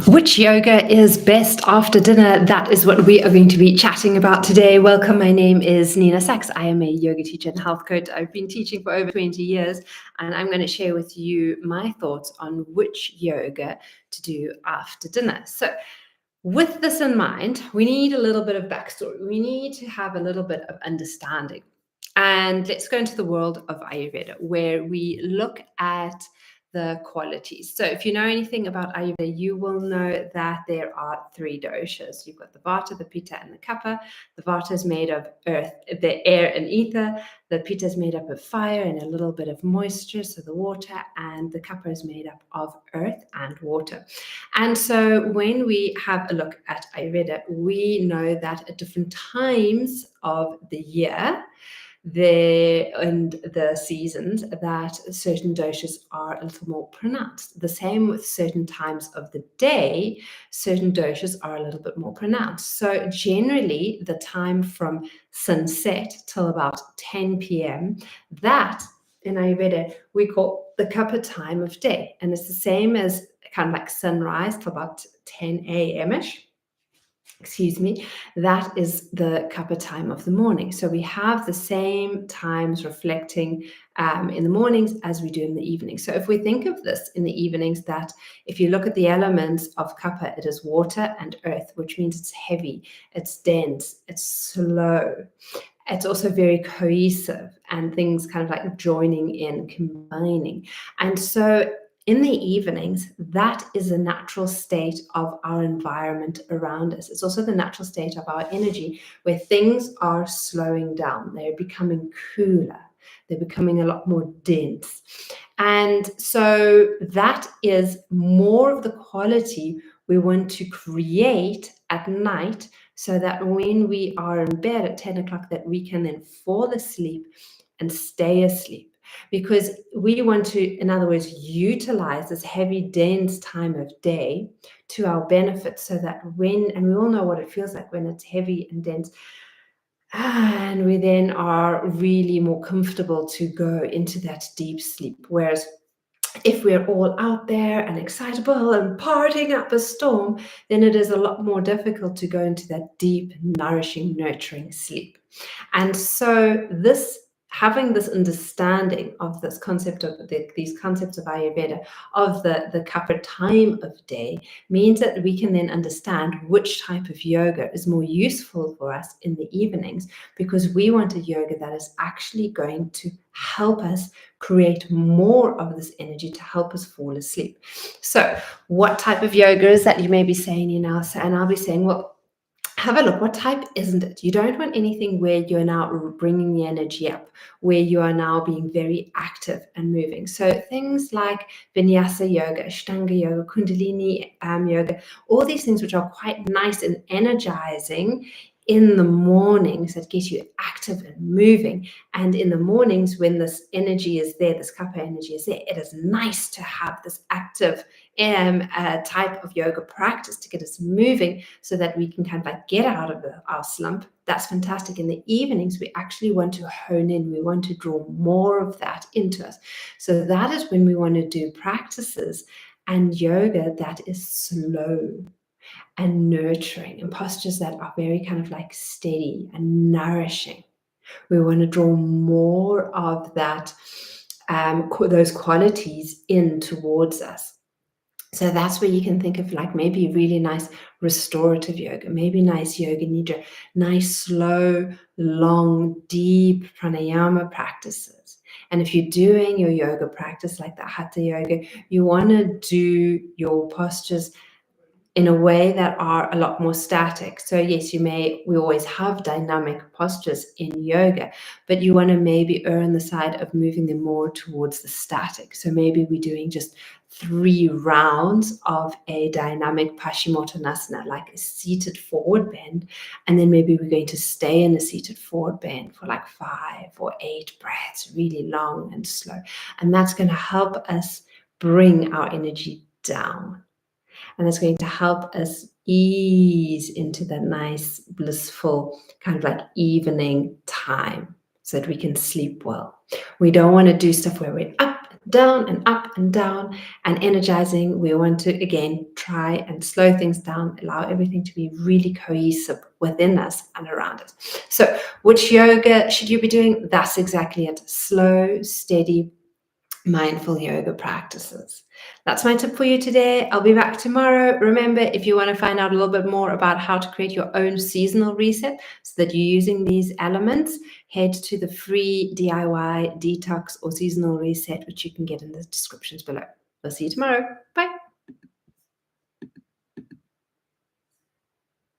Which yoga is best after dinner? That is what we are going to be chatting about today. Welcome. My name is Nina Sachs. I am a yoga teacher and health coach. I've been teaching for over 20 years, and I'm going to share with you my thoughts on which yoga to do after dinner. So, with this in mind, we need a little bit of backstory. We need to have a little bit of understanding. And let's go into the world of Ayurveda, where we look at the qualities. So if you know anything about Ayurveda, you will know that there are three doshas. You've got the Vata, the Pitta, and the Kapha. The Vata is made of earth, the air and ether. The Pitta is made up of fire and a little bit of moisture, so the water, and the Kapha is made up of earth and water. And so when we have a look at Ayurveda, we know that at different times of the year, and the seasons, that certain doshas are a little more pronounced. The same with certain times of the day, certain doshas are a little bit more pronounced. So generally, the time from sunset till about 10 p.m., that in Ayurveda we call the Kapha time of day. And it's the same as kind of like sunrise till about 10 a.m.-ish. That is the Kapha time of the morning. So we have the same times reflecting in the mornings as we do in the evening. So if we think of this in the evenings, that if you look at the elements of Kapha, it is water and earth, which means it's heavy, it's dense, it's slow. It's also very cohesive, and things kind of like joining in, combining. And so in the evenings, that is a natural state of our environment around us. It's also the natural state of our energy, where things are slowing down. They're becoming cooler. They're becoming a lot more dense. And so that is more of the quality we want to create at night, so that when we are in bed at 10 o'clock, that we can then fall asleep and stay asleep. Because we want to, in other words, utilize this heavy, dense time of day to our benefit, so that and we all know what it feels like when it's heavy and dense, and we then are really more comfortable to go into that deep sleep. Whereas if we're all out there and excitable and partying up a storm, then it is a lot more difficult to go into that deep, nourishing, nurturing sleep. And so having this understanding of this concept of these concepts of Ayurveda, of the Kapha time of day, means that we can then understand which type of yoga is more useful for us in the evenings, because we want a yoga that is actually going to help us create more of this energy to help us fall asleep. So what type of yoga is that, you may be saying, and I'll be saying, well, have a look. What type isn't it? You don't want anything where you're now bringing the energy up, where you are now being very active and moving. So things like Vinyasa yoga, Ashtanga yoga, Kundalini yoga, all these things which are quite nice and energizing in the mornings, that get you active and moving. And in the mornings, when this energy is there, this Kapha energy is there, it is nice to have this active type of yoga practice to get us moving, so that we can kind of like get out of our slump. That's fantastic. In the evenings, we actually want to hone in. We want to draw more of that into us. So that is when we want to do practices and yoga that is slow and nurturing, and postures that are very kind of like steady and nourishing. We want to draw more of that, those qualities in towards us. So that's where you can think of like maybe really nice restorative yoga, maybe nice yoga nidra, nice slow, long, deep pranayama practices. And if you're doing your yoga practice like the Hatha yoga, you want to do your postures in a way that are a lot more static. So yes, we always have dynamic postures in yoga, but you want to maybe err on the side of moving them more towards the static. So maybe we're doing just 3 rounds of a dynamic Paschimottanasana, like a seated forward bend, and then maybe we're going to stay in a seated forward bend for like 5 or 8 breaths, really long and slow. And that's going to help us bring our energy down. And it's going to help us ease into that nice, blissful, kind of like evening time, so that we can sleep well. We don't want to do stuff where we're up down and up and down and energizing. We want to, again, try and slow things down, allow everything to be really cohesive within us and around us. So which yoga should you be doing? That's exactly it. Slow, steady, mindful yoga practices. That's my tip for you today. I'll be back tomorrow. Remember, if you want to find out a little bit more about how to create your own seasonal reset so that you're using these elements, head to the free DIY detox or seasonal reset, which you can get in the descriptions below. I'll see you tomorrow. Bye.